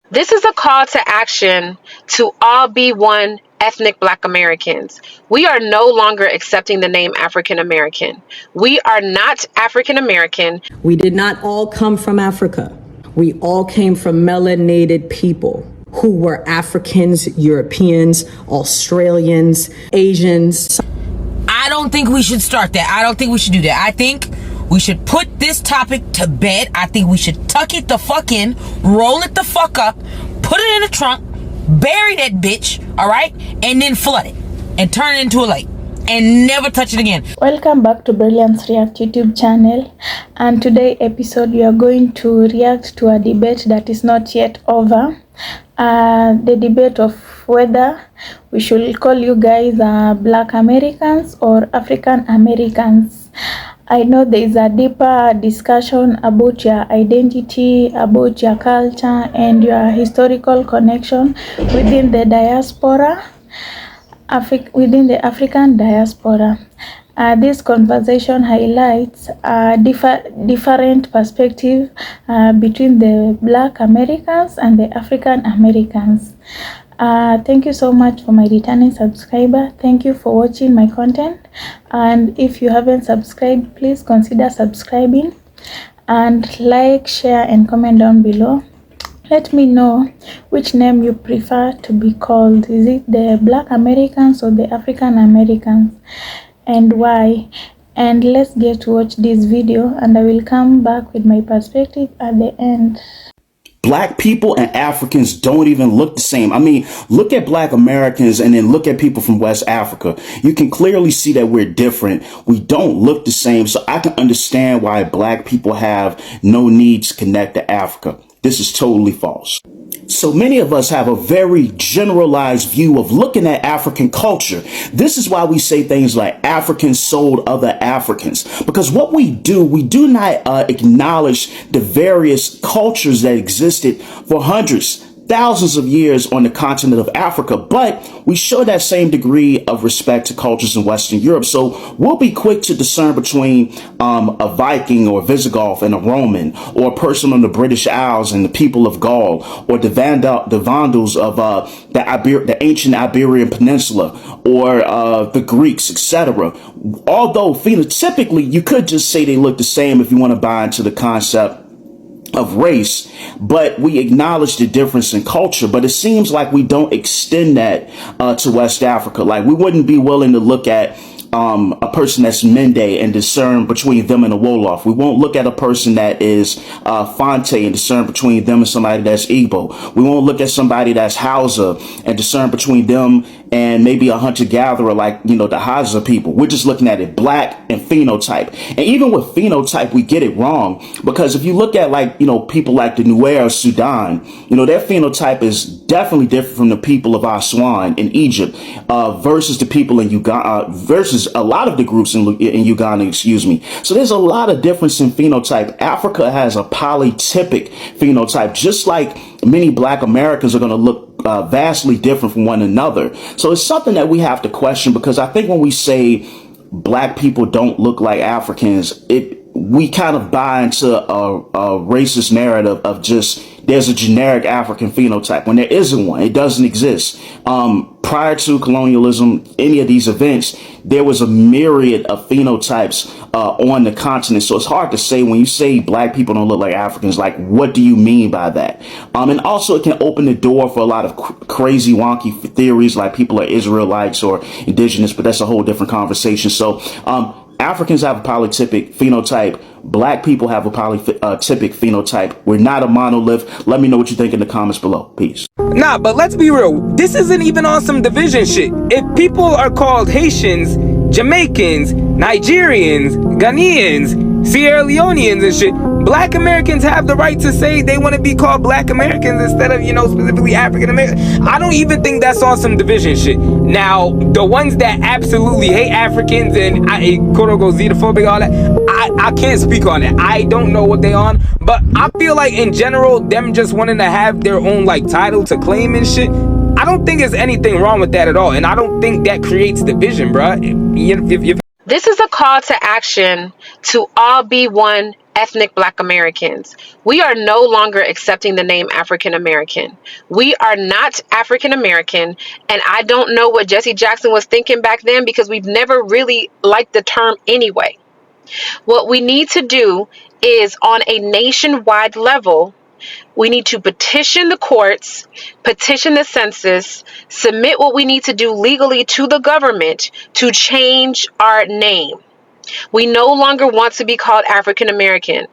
This is a call to action to all be one ethnic Black Americans. We are no longer accepting the name African American. We are not African American. We did not all come from Africa. We all came from melanated people who were Africans, Europeans, Australians, Asians. I don't think we should start that. I don't think we should do that. I think we should put this topic to bed. I think we should tuck it the fuck in, roll it the fuck up, put it in the trunk, bury that bitch, all right? And then flood it and turn it into a lake and never touch it again. Welcome back to Brilliance React YouTube channel, and today episode we are going to react to a debate that is not yet over. The debate of whether we should call you guys Black Americans or African Americans. I know there is a deeper discussion about your identity, about your culture and your historical connection within the diaspora, within the African diaspora. This conversation highlights different perspective between the Black Americans and the African Americans. Thank you so much for my returning subscriber. Thank you for watching my content, and if you haven't subscribed, please consider subscribing and like, share and comment down below. Let me know which name you prefer to be called. Is it the Black Americans or the African Americans, and why? And let's get to watch this video, and I will come back with my perspective at the end. Black people and Africans don't even look the same. I mean, look at Black Americans and then look at people from West Africa. You can clearly see that we're different. We don't look the same. So I can understand why Black people have no need to connect to Africa. This is totally false. So many of us have a very generalized view of looking at African culture. This is why we say things like Africans sold other Africans, because what we do not acknowledge the various cultures that existed for hundreds, thousands of years on the continent of Africa, but we show that same degree of respect to cultures in Western Europe. So we'll be quick to discern between a Viking or Visigoth and a Roman, or a person on the British Isles and the people of Gaul, or the Vandals of the ancient Iberian Peninsula, or the Greeks, etc. Although phenotypically you could just say they look the same if you want to buy into the concept of race, but we acknowledge the difference in culture. But it seems like we don't extend that to West Africa. Like, we wouldn't be willing to look at a person that's Mende and discern between them and a Wolof. We won't look at a person that is Fonte and discern between them and somebody that's Igbo. We won't look at somebody that's Hausa and discern between them and maybe a hunter-gatherer like, the Hadza people. We're just looking at it Black and phenotype. And even with phenotype, we get it wrong, because if you look at people like the Nuer of Sudan, their phenotype is definitely different from the people of Aswan in Egypt versus the people in Uganda, versus a lot of the groups in Uganda, So there's a lot of difference in phenotype. Africa has a polytypic phenotype, just like many Black Americans are going to look vastly different from one another. So it's something that we have to question, because I think when we say Black people don't look like Africans, we kind of buy into a racist narrative of just there's a generic African phenotype when there isn't one. It doesn't exist. Prior to colonialism, any of these events, there was a myriad of phenotypes on the continent. So it's hard to say when you say Black people don't look like Africans, like, what do you mean by that? And also it can open the door for a lot of crazy, wonky theories like people are Israelites or indigenous, but that's a whole different conversation. So Africans have a polytypic phenotype. Black people have a polytypic phenotype. We're not a monolith. Let me know what you think in the comments below. Peace. Nah, but let's be real. This isn't even on some division shit. If people are called Haitians, Jamaicans, Nigerians, Ghanaians, Sierra Leoneans and shit, Black Americans have the right to say they want to be called Black Americans instead of, specifically African Americans. I don't even think that's on some division shit. Now, the ones that absolutely hate Africans and quote unquote xenophobic, all that, I can't speak on it. I don't know what they on, but I feel like in general, them just wanting to have their own title to claim and shit, I don't think there's anything wrong with that at all. And I don't think that creates division, bruh. This is a call to action to all be one ethnic Black Americans. We are no longer accepting the name African American. We are not African American, and I don't know what Jesse Jackson was thinking back then, because we've never really liked the term anyway. What we need to do is, on a nationwide level, we need to petition the courts, petition the census, submit what we need to do legally to the government to change our name. We no longer want to be called African American.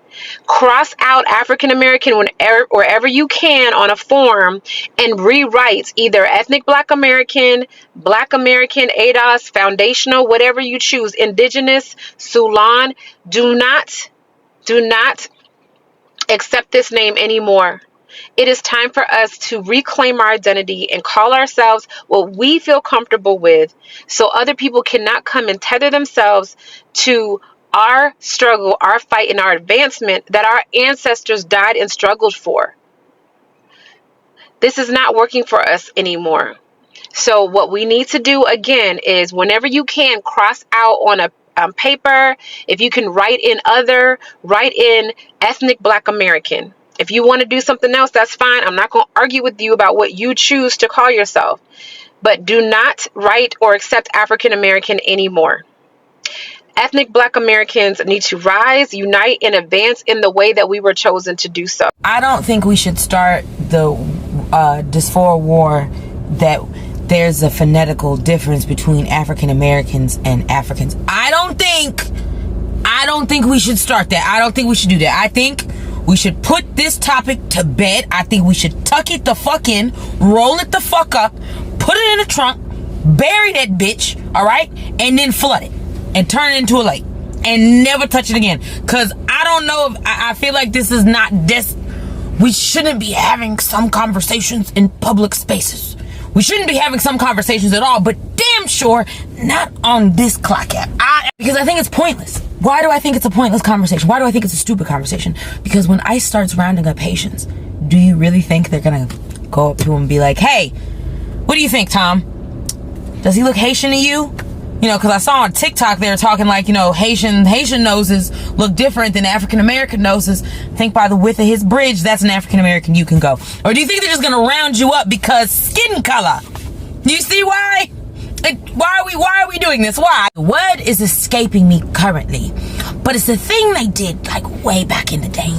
Cross out African American wherever you can on a form, and rewrite either ethnic Black American, ADOS, foundational, whatever you choose, indigenous, Sulan. Do not accept this name anymore. It is time for us to reclaim our identity and call ourselves what we feel comfortable with, so other people cannot come and tether themselves to our struggle, our fight, and our advancement that our ancestors died and struggled for. This is not working for us anymore. So what we need to do again is, whenever you can, cross out on a paper. If you can write in ethnic Black American. If you want to do something else, that's fine. I'm not going to argue with you about what you choose to call yourself. But do not write or accept African American anymore. Ethnic Black Americans need to rise, unite, and advance in the way that we were chosen to do so. I don't think we should start the dysphoria war that there's a phonetical difference between African Americans and Africans. I don't think we should start that. I don't think we should do that. I think we should put this topic to bed. I think we should tuck it the fuck in, roll it the fuck up, put it in a trunk, bury that bitch, all right, and then flood it and turn it into a lake and never touch it again. Because I don't know if I feel like this is not this. We shouldn't be having some conversations in public spaces. We shouldn't be having some conversations at all, but damn sure not on this clock app. Because I think it's pointless. Why do I think it's a pointless conversation? Why do I think it's a stupid conversation? Because when ICE starts rounding up Haitians, do you really think they're gonna go up to him and be like, hey, what do you think, Tom? Does he look Haitian to you? You know, because I saw on TikTok they were talking like, you know, Haitian noses look different than African American noses. I think by the width of his bridge, that's an African American you can go. Or do you think they're just gonna round you up because skin color? You see why? Why are we doing this? Why? The word is escaping me currently, but it's a thing they did like way back in the day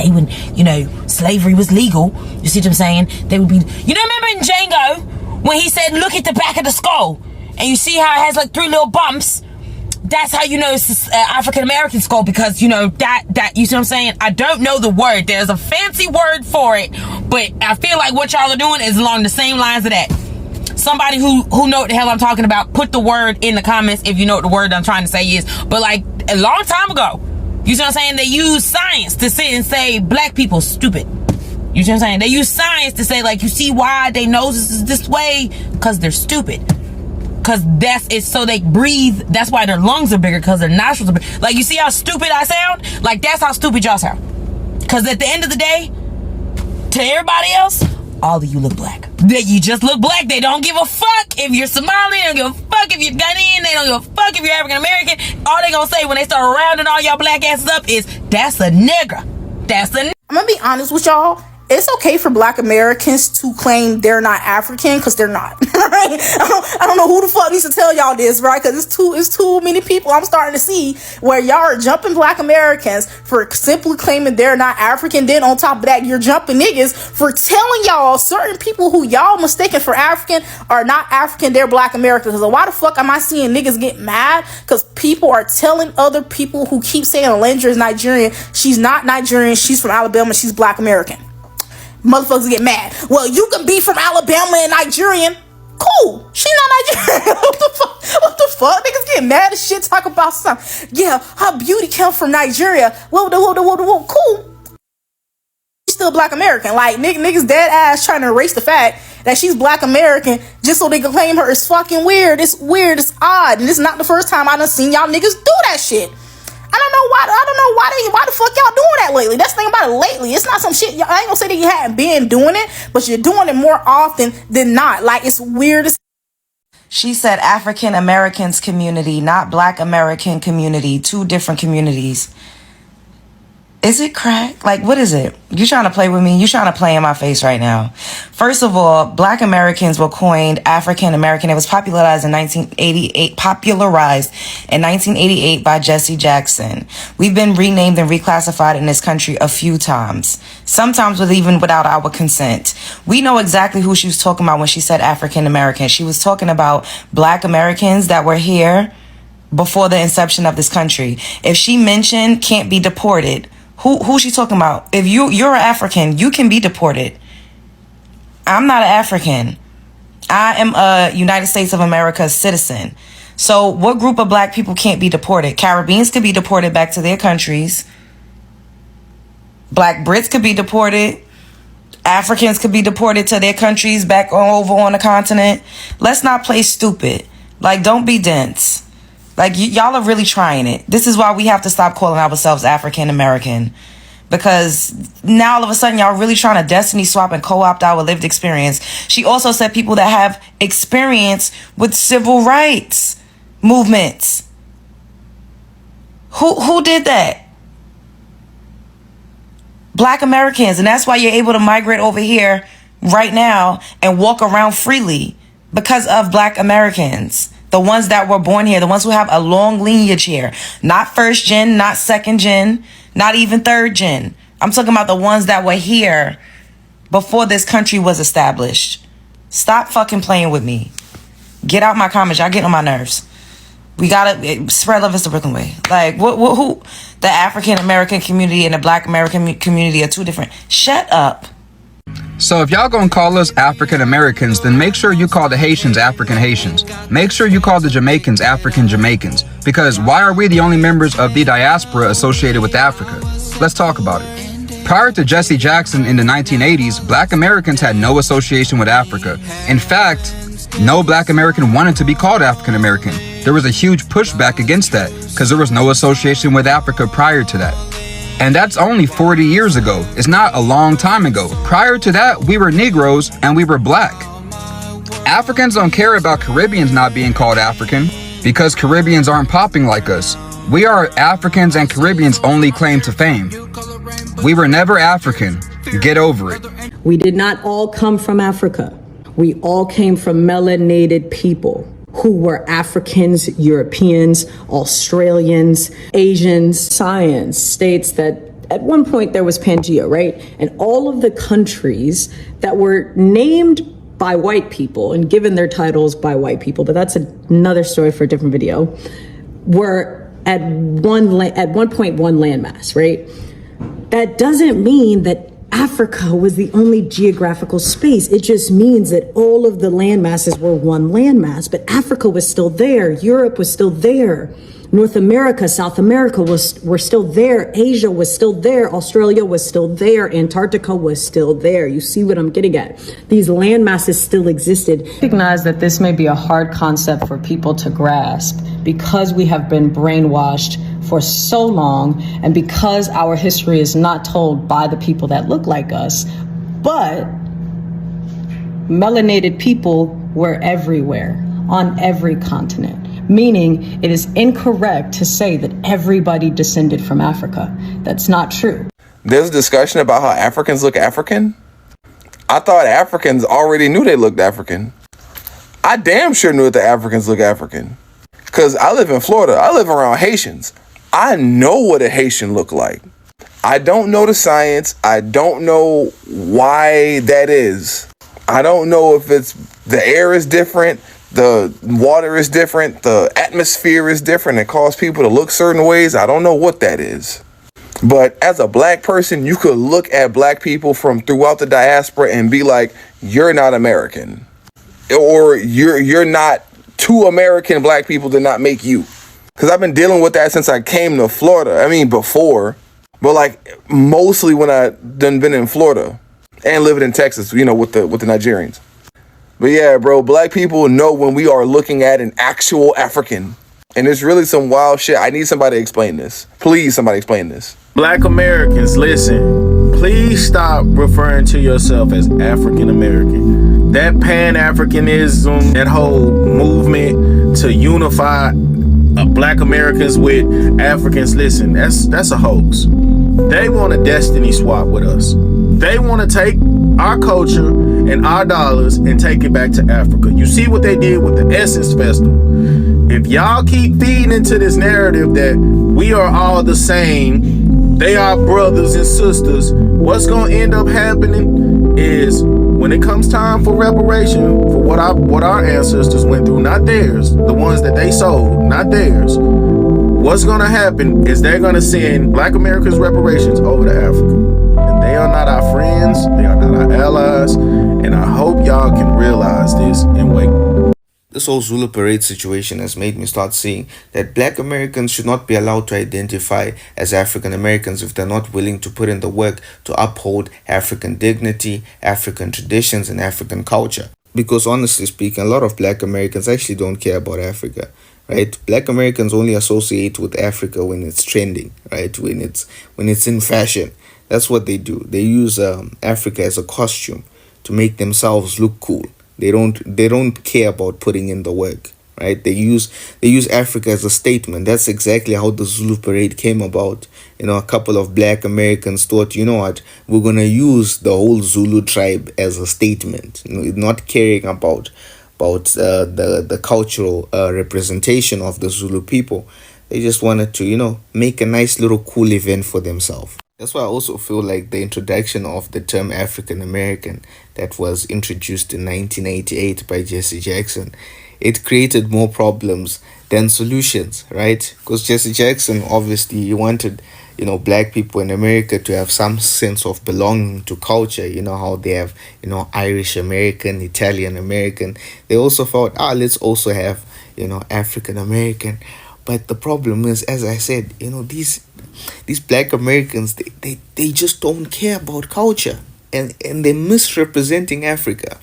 when, you know, slavery was legal. You see what I'm saying? They would be, you know, remember in Django when he said, look at the back of the skull, and you see how it has like 3 little bumps? That's how you know it's this African American skull, because you know that you see what I'm saying? I don't know the word. There's a fancy word for it, but I feel like what y'all are doing is along the same lines of that. Somebody who know what the hell I'm talking about, put the word in the comments if you know what the word I'm trying to say is. But like a long time ago, you see what I'm saying? They use science to sit and say black people stupid. You see what I'm saying? They use science to say, like, you see why they noses is this way? Because they're stupid. Because it's so they breathe. That's why their lungs are bigger, because their nostrils are bigger. Like, you see how stupid I sound? Like, that's how stupid y'all sound. Because at the end of the day, to everybody else, all of you look black. You just look black. They don't give a fuck if you're Somali. They don't give a fuck if you're Ghanaian. They don't give a fuck if you're African American. All they gonna say when they start rounding all y'all black asses up is, that's a nigger. That's a nigger. I'm gonna be honest with y'all. It's okay for Black Americans to claim they're not African, because they're not. Right? I don't know who the fuck needs to tell y'all this, right? Because it's too many people I'm starting to see where y'all are jumping Black Americans for simply claiming they're not African. Then on top of that, you're jumping niggas for telling y'all certain people who y'all mistaken for African are not African, they're Black Americans. So why the fuck am I seeing niggas get mad? Because people are telling other people who keep saying Alendra is Nigerian. She's not Nigerian. She's from Alabama. She's Black American. Motherfuckers get mad. Well, you can be from Alabama and Nigerian. Cool. She not Nigerian. What the fuck? Niggas get mad as shit, talk about something. Yeah, her beauty comes from Nigeria. Whoa, cool. She's still Black American. Like, niggas dead ass trying to erase the fact that she's Black American just so they can claim her. Is fucking weird. It's weird. It's odd. And it's not the first time I done seen y'all niggas do that shit. I don't know why the fuck y'all doing that lately. That's the thing about it lately. It's not some shit. I ain't gonna say that you hadn't been doing it, but you're doing it more often than not. Like, it's weird as. She said African Americans community, not Black American community. 2 different communities. Is it crack? Like, what is it? You trying to play with me? You trying to play in my face right now. First of all, Black Americans were coined African American. It was popularized in 1988 by Jesse Jackson. We've been renamed and reclassified in this country a few times, sometimes even without our consent. We know exactly who she was talking about when she said African American. She was talking about Black Americans that were here before the inception of this country. If she mentioned can't be deported, who she talking about? If you're an African, you can be deported. I'm not an African. I am a United States of America citizen. So what group of Black people can't be deported? Caribbeans could be deported back to their countries. Black Brits could be deported. Africans could be deported to their countries back over on the continent. Let's not play stupid. Like, don't be dense. Like, y'all are really trying it. This is why we have to stop calling ourselves African American. Because now all of a sudden y'all really trying to destiny swap and co-opt our lived experience. She also said people that have experience with civil rights movements. Who did that? Black Americans. And that's why you're able to migrate over here right now and walk around freely, because of Black Americans. The ones that were born here, the ones who have a long lineage here. Not first gen, not second gen, not even third gen. I'm talking about the ones that were here before this country was established. Stop fucking playing with me. Get out my comments. Y'all getting on my nerves. We gotta spread love is the Brooklyn way. Like, who? The African American community and the Black American community are two different. Shut up. So if y'all gonna call us African Americans, then make sure you call the Haitians African Haitians. Make sure you call the Jamaicans African Jamaicans. Because why are we the only members of the diaspora associated with Africa? Let's talk about it. Prior to Jesse Jackson in the 1980s, Black Americans had no association with Africa. In fact, no Black American wanted to be called African American. There was a huge pushback against that because there was no association with Africa prior to that. And that's only 40 years ago. It's not a long time ago. Prior to that, we were Negroes and we were Black. Africans don't care about Caribbeans not being called African because Caribbeans aren't popping like us. We are Africans and Caribbeans' only claim to fame. We were never African. Get over it. We did not all come from Africa. We all came from melanated people who were Africans, Europeans, Australians, Asians. Science states that at one point there was Pangea, right? And all of the countries that were named by white people and given their titles by white people, but that's another story for a different video, were at one point one landmass, right? That doesn't mean that Africa was the only geographical space. It just means that all of the land masses were one landmass, but Africa was still there. Europe was still there. North America, South America were still there. Asia was still there. Australia was still there. Antarctica was still there. You see what I'm getting at? These land masses still existed. Recognize that this may be a hard concept for people to grasp because we have been brainwashed for so long and because our history is not told by the people that look like us, but melanated people were everywhere, on every continent. Meaning it is incorrect to say that everybody descended from Africa. That's not true. There's a discussion about how Africans look African. I thought Africans already knew they looked African. I damn sure knew that the Africans look African. Because I live in Florida. I live around Haitians. I know what a Haitian look like. I don't know the science. I don't know why that is. I don't know if it's the air is different. The water is different. The atmosphere is different. It causes people to look certain ways. I don't know what that is. But as a Black person, you could look at Black people from throughout the diaspora and be like, you're not American. Or you're not, two American Black people did not make you. Because I've been dealing with that since I came to Florida. I mean, before. But like mostly when I done been in Florida and living in Texas, you know, with the Nigerians. But yeah, bro, Black people know when we are looking at an actual African. And it's really some wild shit. I need somebody to explain this. Please, somebody explain this. Black Americans, listen. Please stop referring to yourself as African American. That Pan-Africanism, that whole movement to unify black Americans with Africans. Listen, that's a hoax. They want a destiny swap with us. They want to take our culture and our dollars and take it back to Africa. You see what they did with the Essence Festival. If y'all keep feeding into this narrative that we are all the same, they are brothers and sisters, what's going to end up happening is when it comes time for reparation for what our ancestors went through, not theirs, the ones that they sold, not theirs, what's going to happen is they're going to send black Americans reparations over to Africa. And they are not our friends, they are not our allies, and I hope y'all can realize this and wake up. This whole Zulu parade situation has made me start seeing that black Americans should not be allowed to identify as African Americans if they're not willing to put in the work to uphold African dignity, African traditions, and African culture. Because honestly speaking, a lot of black Americans actually don't care about Africa, right? Black Americans only associate with Africa when it's trending, right? When it's in fashion. That's what they do. They use Africa as a costume to make themselves look cool. They don't care about putting in the work, right? They use Africa as a statement. That's exactly how the Zulu parade came about. A couple of black Americans thought, you know what, we're gonna use the whole Zulu tribe as a statement, not caring about the cultural representation of the Zulu people. They just wanted to, make a nice little cool event for themselves. That's why I also feel like the introduction of the term African American that was introduced in 1988 by Jesse Jackson, it created more problems than solutions, right? Because Jesse Jackson, obviously, he wanted, black people in America to have some sense of belonging to culture. How they have, Irish American, Italian American. They also thought, let's also have, African American. But the problem is, as I said, these black Americans, they just don't care about culture, and they're misrepresenting Africa.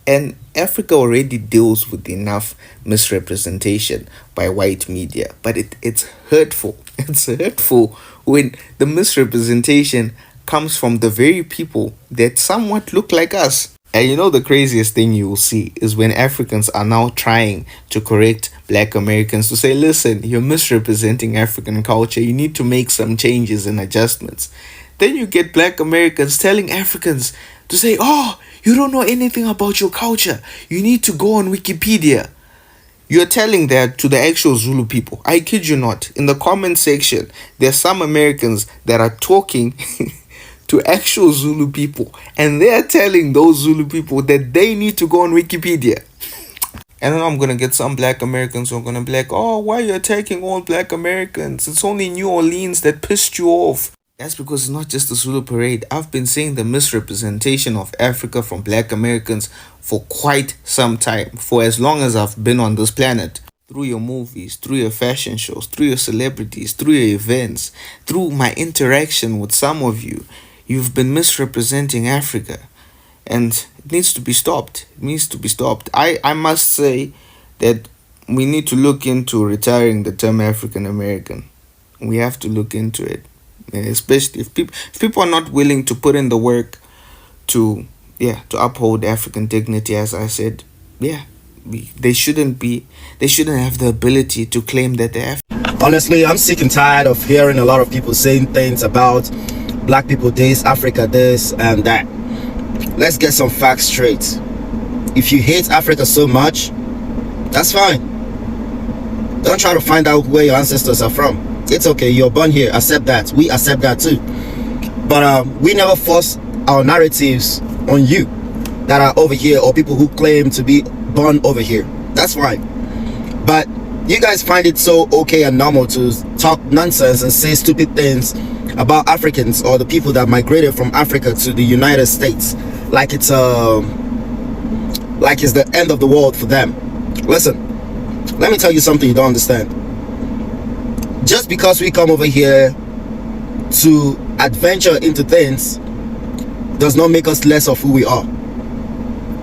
And Africa already deals with enough misrepresentation by white media, but it's hurtful. It's hurtful when the misrepresentation comes from the very people that somewhat look like us. And the craziest thing you will see is when Africans are now trying to correct black Americans to say, listen, you're misrepresenting African culture. You need to make some changes and adjustments. Then you get black Americans telling Africans to say, you don't know anything about your culture. You need to go on Wikipedia. You're telling that to the actual Zulu people. I kid you not. In the comment section, there's some Americans that are talking to actual Zulu people, and they're telling those Zulu people that they need to go on Wikipedia. And then I'm gonna get some black Americans who are gonna be like, why are you attacking all black Americans? It's only New Orleans that pissed you off. That's because it's not just the Zulu parade. I've been seeing the misrepresentation of Africa from black Americans for quite some time, for as long as I've been on this planet. Through your movies, through your fashion shows, through your celebrities, through your events, through my interaction with some of you, you've been misrepresenting Africa, and it needs to be stopped. It needs to be stopped. I must say that we need to look into retiring the term African American. We have to look into it, especially if people are not willing to put in the work to uphold African dignity. As I said, they shouldn't have the ability to claim that they have. Honestly, I'm sick and tired of hearing a lot of people saying things about black people this, Africa this, and that. Let's get some facts straight. If you hate Africa so much, that's fine. Don't try to find out where your ancestors are from. It's okay, you're born here, accept that. We accept that too. But we never force our narratives on you that are over here, or people who claim to be born over here. That's fine. But you guys find it so okay and normal to talk nonsense and say stupid things about Africans or the people that migrated from Africa to the United States, like it's the end of the world for them. Listen, let me tell you something you don't understand. Just because we come over here to adventure into things does not make us less of who we are.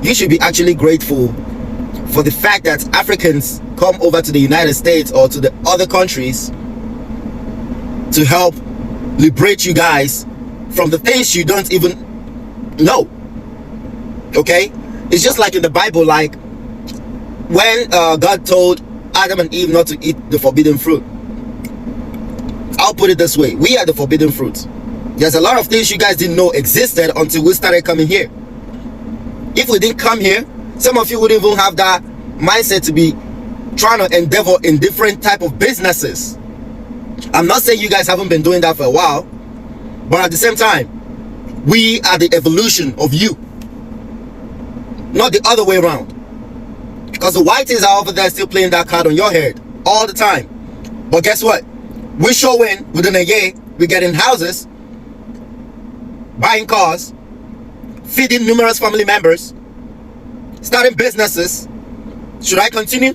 You should be actually grateful for the fact that Africans come over to the United States or to the other countries to help liberate you guys from the things you don't even know. Okay? It's just like in the Bible, like when God told Adam and Eve not to eat the forbidden fruit. I'll put it this way. We are the forbidden fruit. There's a lot of things you guys didn't know existed until we started coming here. If we didn't come here, some of you wouldn't even have that mindset to be trying to endeavor in different type of businesses. I'm not saying you guys haven't been doing that for a while, but at the same time, we are the evolution of you, not the other way around. Because the whites are over there still playing that card on your head all the time. But guess what? We show in within a year, we get in houses, buying cars, feeding numerous family members, starting businesses. Should I continue?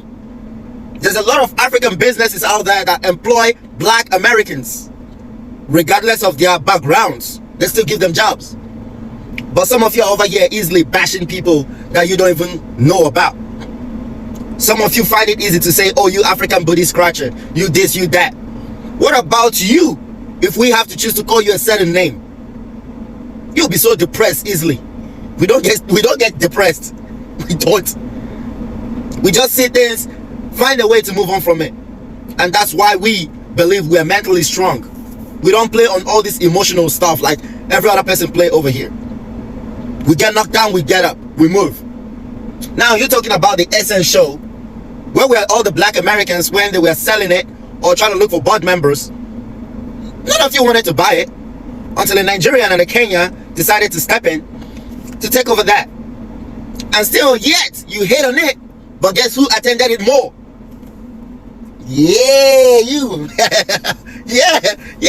There's a lot of African businesses out there that employ black Americans. Regardless of their backgrounds, they still give them jobs. But some of you are over here easily bashing people that you don't even know about. Some of you find it easy to say, oh, you African booty scratcher, you this, you that. What about you if we have to choose to call you a certain name? You'll be so depressed easily. We don't get depressed. We don't. We just see things, find a way to move on from it. And that's why we believe we are mentally strong. We don't play on all this emotional stuff like every other person play over here. We get knocked down, we get up, we move. Now you're talking about the Essence show, where were all the black Americans when they were selling it or trying to look for board members? None of you wanted to buy it until a Nigerian and a Kenyan decided to step in to take over that. And still yet you hate on it, but guess who attended it more? Yeah, you. yeah,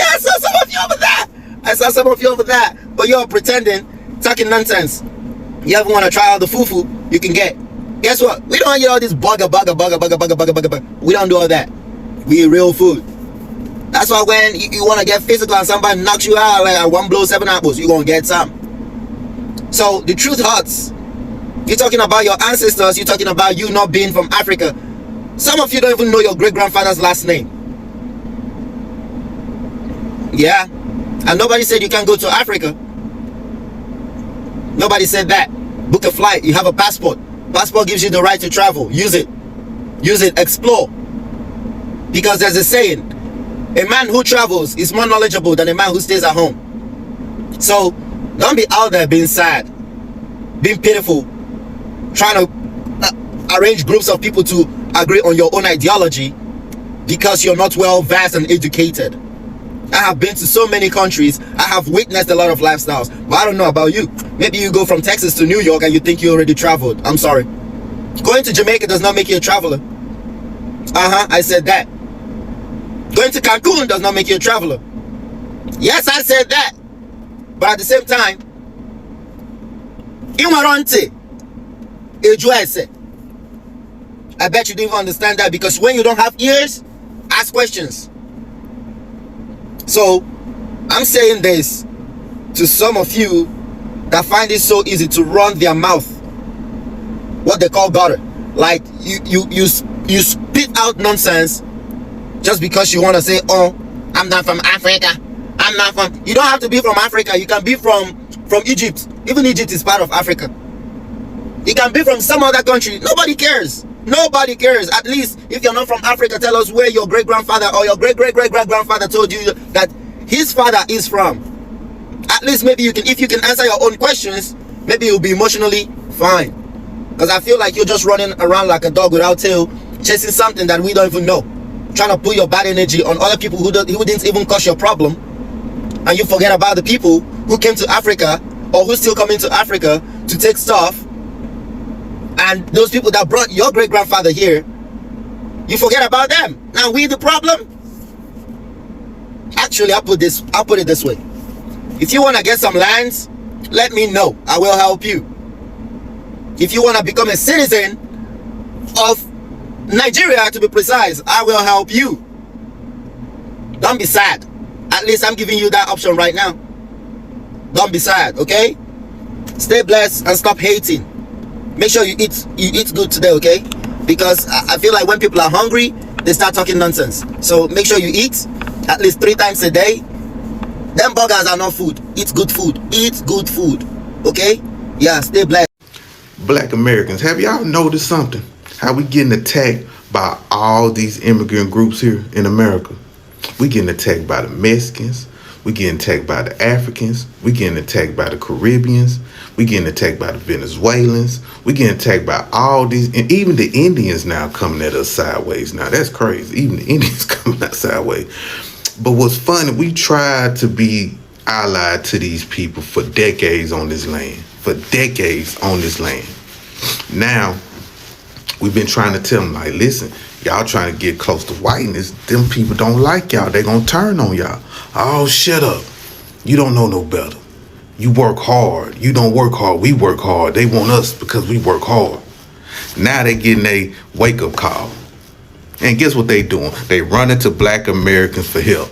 I saw some of you over there. I saw some of you over there. But you're pretending, talking nonsense. You ever want to try out the fufu you can get? Guess what? We don't eat all this bugger. We don't do all that. We eat real food. That's why when you want to get physical and somebody knocks you out like one blow 7 apples, you're going to get some. So the truth hurts. You're talking about your ancestors. You're talking about you not being from Africa. Some of you don't even know your great-grandfather's last name. Yeah. And nobody said you can't go to Africa. Nobody said that. Book a flight. You have a passport. Passport gives you the right to travel. Use it. Use it. Explore. Because there's a saying, a man who travels is more knowledgeable than a man who stays at home. So don't be out there being sad, being pitiful, trying to arrange groups of people to agree on your own ideology because you're not well versed and educated. I have been to so many countries. I have witnessed a lot of lifestyles. But I don't know about you. Maybe you go from Texas to New York and you think you already traveled. I'm sorry. Going to Jamaica does not make you a traveler. I said that. Going to Cancun does not make you a traveler. Yes, I said that. But at the same time, ignorante. I bet you didn't understand that, because when you don't have ears, ask questions. So I'm saying this to some of you that find it so easy to run their mouth, what they call gutter. Like you spit out nonsense just because you want to say, oh, I'm not from Africa. I'm not from. You don't have to be from Africa. You can be from Egypt. Even Egypt is part of Africa. You can be from some other country. Nobody cares. Nobody cares. At least if you're not from Africa, tell us where your great-grandfather or your great-great-great-great-grandfather told you that his father is from. At least maybe you can, if you can answer your own questions, maybe you'll be emotionally fine. Because I feel like you're just running around like a dog without tail, chasing something that we don't even know. Trying to put your bad energy on other people who didn't even cause your problem. And you forget about the people who came to Africa or who still coming to Africa to take stuff. And those people that brought your great-grandfather here, you forget about them. Now we the problem? Actually, I'll put it this way. If you want to get some lands, let me know. I will help you. If you want to become a citizen of Nigeria, to be precise, I will help you. Don't be sad. At least I'm giving you that option right now. Don't be sad, okay? Stay blessed and stop hating. Make sure you eat good today, okay? Because I feel like when people are hungry, they start talking nonsense. So make sure you eat at least 3 times a day. Them burgers are not food. Eat good food. Eat good food, okay? Yeah, stay blessed. Black Americans, have y'all noticed something? How we getting attacked by all these immigrant groups here in America. We getting attacked by the Mexicans. We getting attacked by the Africans. We getting attacked by the Caribbeans. We getting attacked by the Venezuelans. We getting attacked by all these, and even the Indians now coming at us sideways. Now that's crazy. Even the Indians coming at sideways. But what's funny, we tried to be allied to these people for decades on this land. For decades on this land. Now, we've been trying to tell them, like, listen, y'all trying to get close to whiteness. Them people don't like y'all. They gonna turn on y'all. Oh, shut up. You don't know no better. You work hard. You don't work hard. We work hard. They want us because we work hard. Now they getting a wake-up call. And guess what they doing? They running to black Americans for help.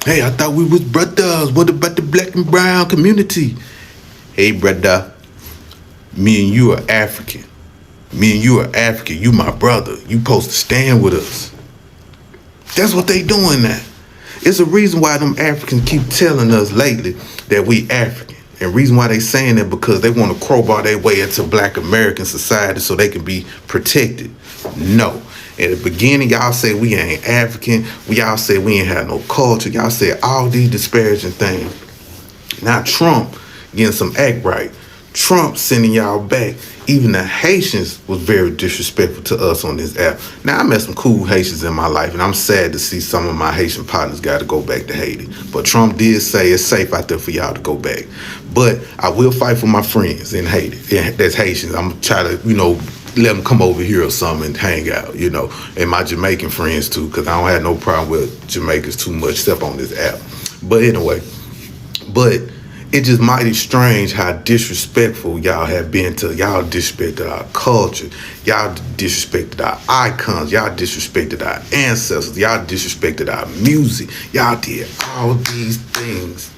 Hey, I thought we was brothers. What about the black and brown community? Hey, brother, me and you are African. Me and you are African. You my brother. You supposed to stand with us. That's what they doing now. It's a reason why them Africans keep telling us lately that we African. And reason why they saying that because they want to crowbar their way into black American society so they can be protected. No. At the beginning, y'all say we ain't African. Y'all say we ain't have no culture. Y'all say all these disparaging things. Now Trump getting some act right. Trump sending y'all back. Even the Haitians was very disrespectful to us on this app. Now, I met some cool Haitians in my life, and I'm sad to see some of my Haitian partners got to go back to Haiti. But Trump did say it's safe out there for y'all to go back. But I will fight for my friends in Haiti. That's Haitians. I'm going to try to, let them come over here or something and hang out, and my Jamaican friends too, because I don't have no problem with Jamaicans too much, except on this app. But anyway, it's just mighty strange how disrespectful y'all have been to. Y'all disrespected our culture. Y'all disrespected our icons. Y'all disrespected our ancestors. Y'all disrespected our music. Y'all did all these things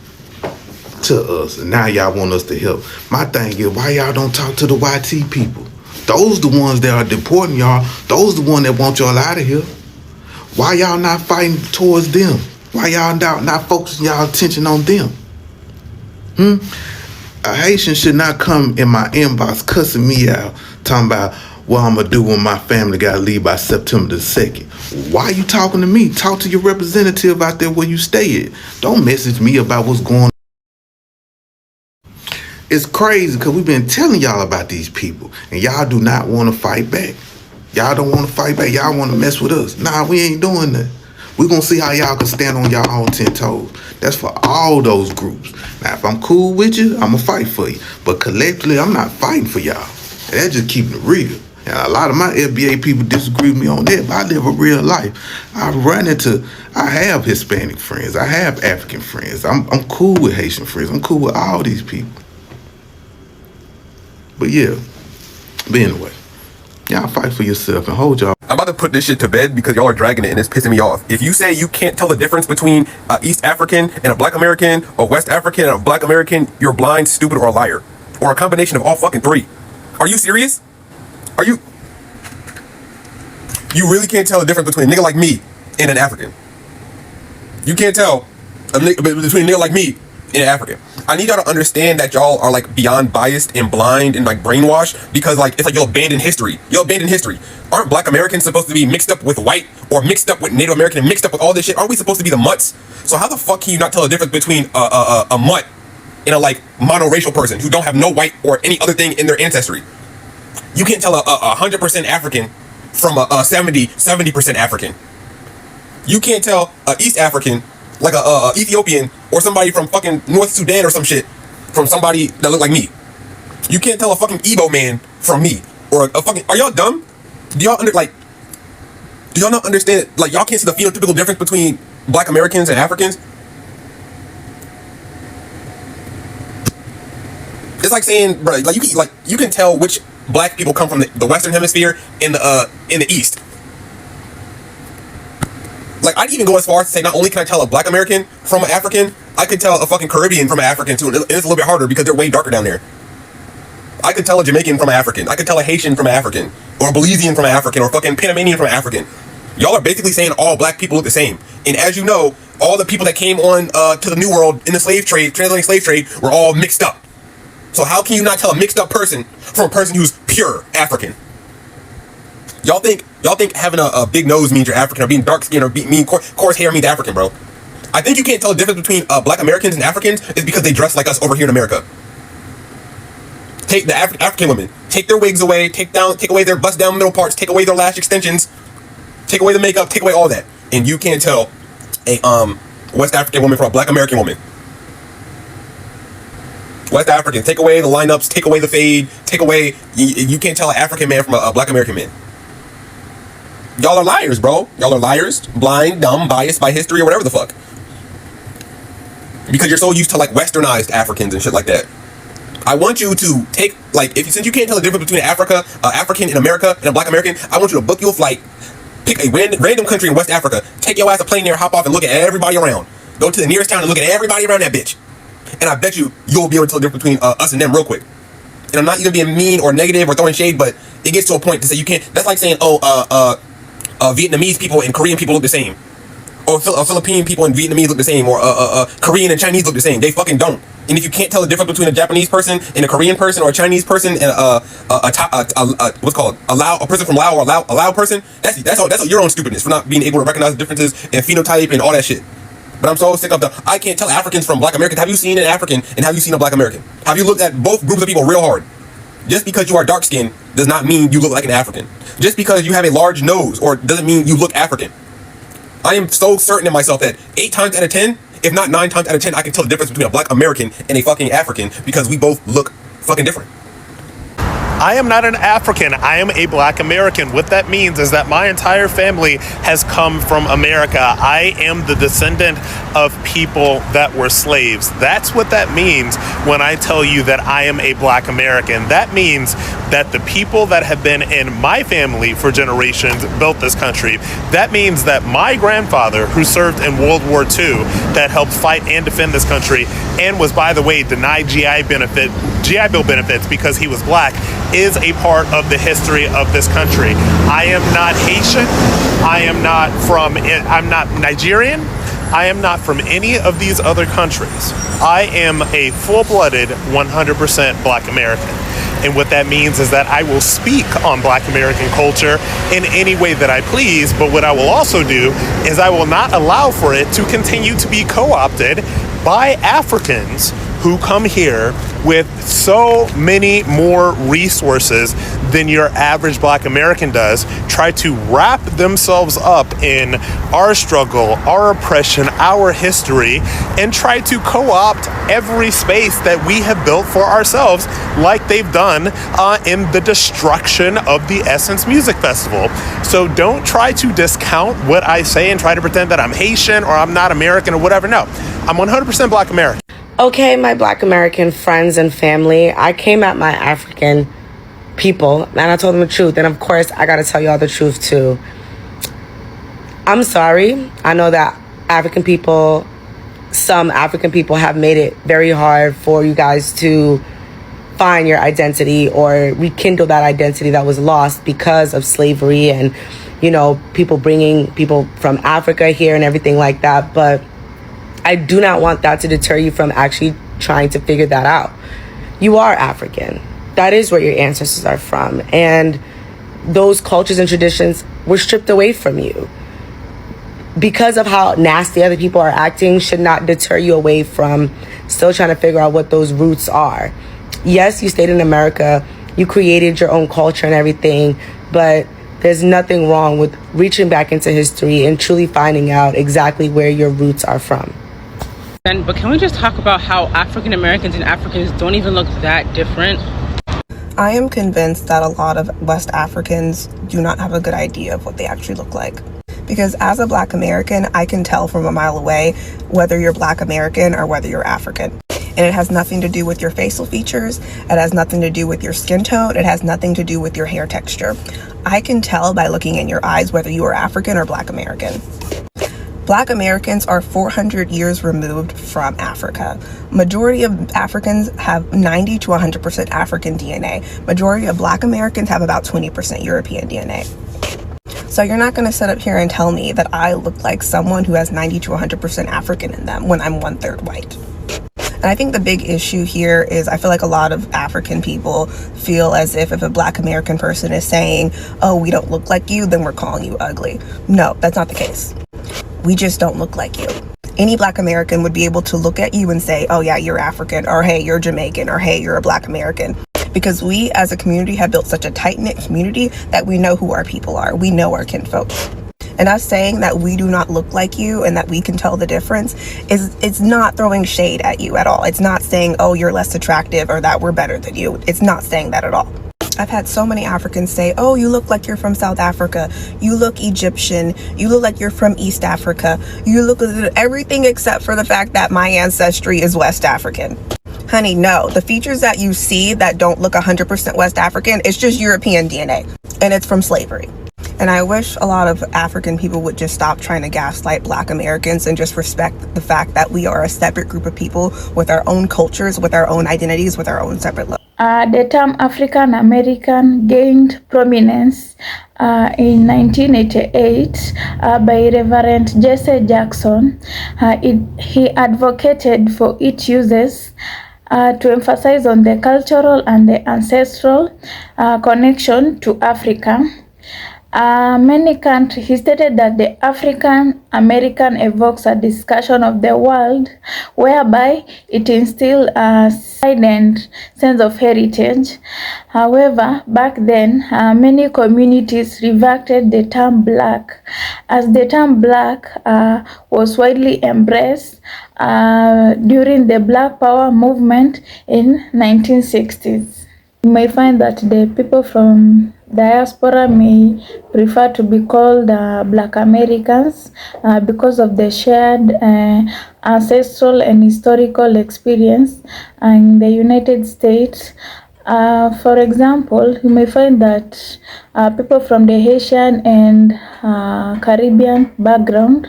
to us, and now y'all want us to help. My thing is, why y'all don't talk to the YT people? Those the ones that are deporting y'all. Those the ones that want y'all out of here. Why y'all not fighting towards them? Why y'all not focusing y'all attention on them? A Haitian should not come in my inbox cussing me out, talking about what I'm gonna do when my family gotta leave by September the 2nd. Why are you talking to me? Talk to your representative out there where you stay at. Don't message me about what's going on. It's crazy because we've been telling y'all about these people, and y'all do not want to fight back. Y'all don't want to fight back. Y'all want to mess with us. Nah, we ain't doing that. We're going to see how y'all can stand on y'all own 10 toes. That's for all those groups. Now, if I'm cool with you, I'm going to fight for you. But collectively, I'm not fighting for y'all. And that's just keeping it real. And a lot of my FBA people disagree with me on that, but I live a real life. I have Hispanic friends. I have African friends. I'm cool with Haitian friends. I'm cool with all these people. But yeah, but anyway, y'all fight for yourself and hold y'all. I'm about to put this shit to bed because y'all are dragging it and it's pissing me off. If you say you can't tell the difference between East African and a Black American or West African and a Black American, you're blind, stupid, or a liar. Or a combination of all fucking three. Are you serious? You really can't tell the difference between a nigga like me and an African. You can't tell between a nigga like me and an African. I need y'all to understand that y'all are like beyond biased and blind and like brainwashed because like it's like you'll abandon history. You'll abandon history. Aren't Black Americans supposed to be mixed up with white or mixed up with Native American and mixed up with all this shit? Aren't we supposed to be the mutts? So how the fuck can you not tell the difference between a mutt and a like monoracial person who don't have no white or any other thing in their ancestry? You can't tell a 100% African from a 70% African. You can't tell a East African like a Ethiopian or somebody from fucking North Sudan or some shit from somebody that look like me. You can't tell a fucking Igbo man from me or a fucking. Are y'all dumb? Do y'all not understand? Like y'all can't see the phenotypical difference between Black Americans and Africans. It's like saying, bro, like you can tell which Black people come from the Western Hemisphere in the East. Like, I'd even go as far as to say not only can I tell a Black American from an African, I could tell a fucking Caribbean from an African too. And it's a little bit harder because they're way darker down there. I could tell a Jamaican from an African. I could tell a Haitian from an African. Or a Belizean from an African. Or fucking Panamanian from an African. Y'all are basically saying all Black people look the same. And as you know, all the people that came on to the New World in the slave trade, transatlantic slave trade, were all mixed up. So how can you not tell a mixed up person from a person who's pure African? Y'all think having a big nose means you're African, or being dark skinned, or being coarse hair means African, bro. I think you can't tell the difference between black Americans and Africans is because they dress like us over here in America. Take the African women, take their wigs away, take away their bust down middle parts, take away their lash extensions, take away the makeup, take away all that, and you can't tell a West African woman from a black American woman. West African, take away the lineups, take away the fade, take away, you can't tell an African man from a black American man. Y'all are liars, bro. Y'all are liars, blind, dumb, biased by history, or whatever the fuck. Because you're so used to like westernized Africans and shit like that. I want you to take, like, since you can't tell the difference between African in America and a black American, I want you to book your flight, pick a random country in West Africa, take your ass a plane there, hop off and look at everybody around. Go to the nearest town and look at everybody around that bitch. And I bet you'll be able to tell the difference between us and them real quick. And I'm not even being mean or negative or throwing shade, but it gets to a point to say you can't. That's like saying, Vietnamese people and Korean people look the same, or Philippine people and Vietnamese look the same, or Korean and Chinese look the same. They fucking don't. And if you can't tell the difference between a Japanese person and a Korean person, or a Chinese person and a person from Laos, or a Lao person, that's your own stupidness for not being able to recognize the differences in phenotype and all that shit. But I'm so sick of I can't tell Africans from black Americans. Have you seen an African and have you seen a black American? Have you looked at both groups of people real hard? Just because you are dark skinned does not mean you look like an African. Just because you have a large nose or doesn't mean you look African. I am so certain in myself that 8 times out of 10, if not 9 times out of 10, I can tell the difference between a black American and a fucking African because we both look fucking different. I am not an African. I am a black American. What that means is that my entire family has come from America. I am the descendant of people that were slaves. That's what that means when I tell you that I am a black American. That means that the people that have been in my family for generations built this country. That means that my grandfather, who served in World War II, that helped fight and defend this country, and was, by the way, denied GI Bill benefits because he was black, is a part of the history of this country. I am not Haitian. I'm not Nigerian. I am not from any of these other countries. I am a full-blooded 100% black American. And what that means is that I will speak on black American culture in any way that I please, but what I will also do is I will not allow for it to continue to be co-opted by Africans who come here with so many more resources than your average black American does, try to wrap themselves up in our struggle, our oppression, our history, and try to co-opt every space that we have built for ourselves, like they've done in the destruction of the Essence Music Festival. So don't try to discount what I say and try to pretend that I'm Haitian or I'm not American or whatever. No, I'm 100% black American. Okay, my black American friends and family, I came at my African people and I told them the truth. And of course, I gotta tell y'all the truth too. I'm sorry. I know that some African people have made it very hard for you guys to find your identity or rekindle that identity that was lost because of slavery and, people bringing people from Africa here and everything like that. But I do not want that to deter you from actually trying to figure that out. You are African. That is where your ancestors are from. And those cultures and traditions were stripped away from you. Because of how nasty other people are acting should not deter you away from still trying to figure out what those roots are. Yes, you stayed in America. You created your own culture and everything. But there's nothing wrong with reaching back into history and truly finding out exactly where your roots are from. But can we just talk about how African Americans and Africans don't even look that different? I am convinced that a lot of West Africans do not have a good idea of what they actually look like. Because as a black American, I can tell from a mile away whether you're black American or whether you're African. And it has nothing to do with your facial features. It has nothing to do with your skin tone. It has nothing to do with your hair texture. I can tell by looking in your eyes whether you are African or black American. Black Americans are 400 years removed from Africa. Majority of Africans have 90 to 100% African DNA. Majority of black Americans have about 20% European DNA. So you're not going to sit up here and tell me that I look like someone who has 90 to 100% African in them when I'm 1/3 white. And I think the big issue here is I feel like a lot of African people feel as if a Black American person is saying, oh, we don't look like you, then we're calling you ugly. No, that's not the case. We just don't look like you. Any Black American would be able to look at you and say, oh yeah, you're African, or hey, you're Jamaican, or hey, you're a Black American. Because we as a community have built such a tight-knit community that we know who our people are. We know our kinfolk. And us saying that we do not look like you and that we can tell the difference it's not throwing shade at you at all. It's not saying, oh, you're less attractive or that we're better than you. It's not saying that at all. I've had so many Africans say, oh, you look like you're from South Africa. You look Egyptian. You look like you're from East Africa. You look like everything except for the fact that my ancestry is West African. Honey, no. The features that you see that don't look 100% West African, it's just European DNA. And it's from slavery. And I wish a lot of African people would just stop trying to gaslight Black Americans and just respect the fact that we are a separate group of people with our own cultures, with our own identities, with our own separate lives. The term African American gained prominence in 1988 by Reverend Jesse Jackson. He advocated for its uses to emphasize on the cultural and the ancestral connection to Africa. Many countries, he stated that the African American evokes a discussion of the world whereby it instills a silent sense of heritage. However, back then, many communities reverted the term Black, as the term Black was widely embraced during the Black Power movement in 1960s. You may find that the people from diaspora may prefer to be called Black Americans because of the shared ancestral and historical experience in the United States. For example, you may find that people from the Haitian and Caribbean background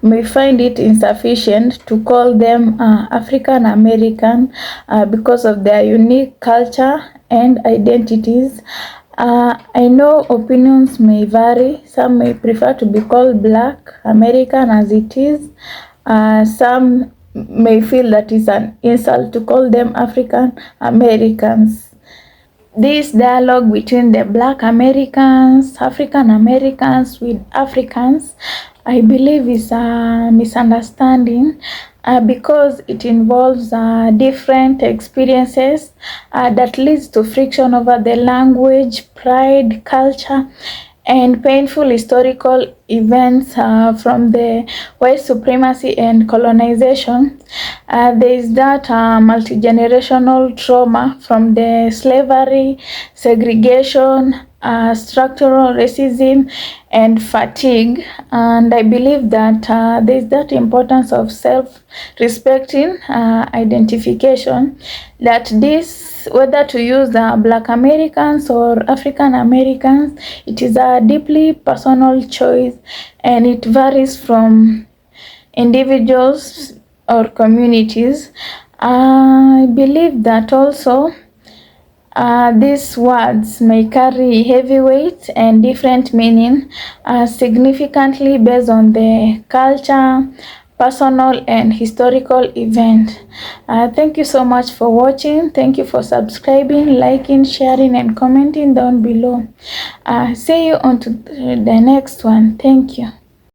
may find it insufficient to call them African American because of their unique culture and identities. I know opinions may vary. Some may prefer to be called Black American as it is. Some may feel that it's an insult to call them African Americans. This dialogue between the Black Americans, African Americans with Africans, I believe is a misunderstanding because it involves different experiences that leads to friction over the language, pride, culture, and painful historical events from the white supremacy and colonization. There is that multi-generational trauma from the slavery, segregation, structural racism, and fatigue. And I believe that there is that importance of self-respecting identification, that this, whether to use Black Americans or African Americans, it is a deeply personal choice and it varies from individuals or communities. I believe that also these words may carry heavy weight and different meaning significantly based on the culture, personal and historical event. Thank you so much for watching. Thank you for subscribing, liking, sharing, and commenting down below. See you on to the next one. Thank you.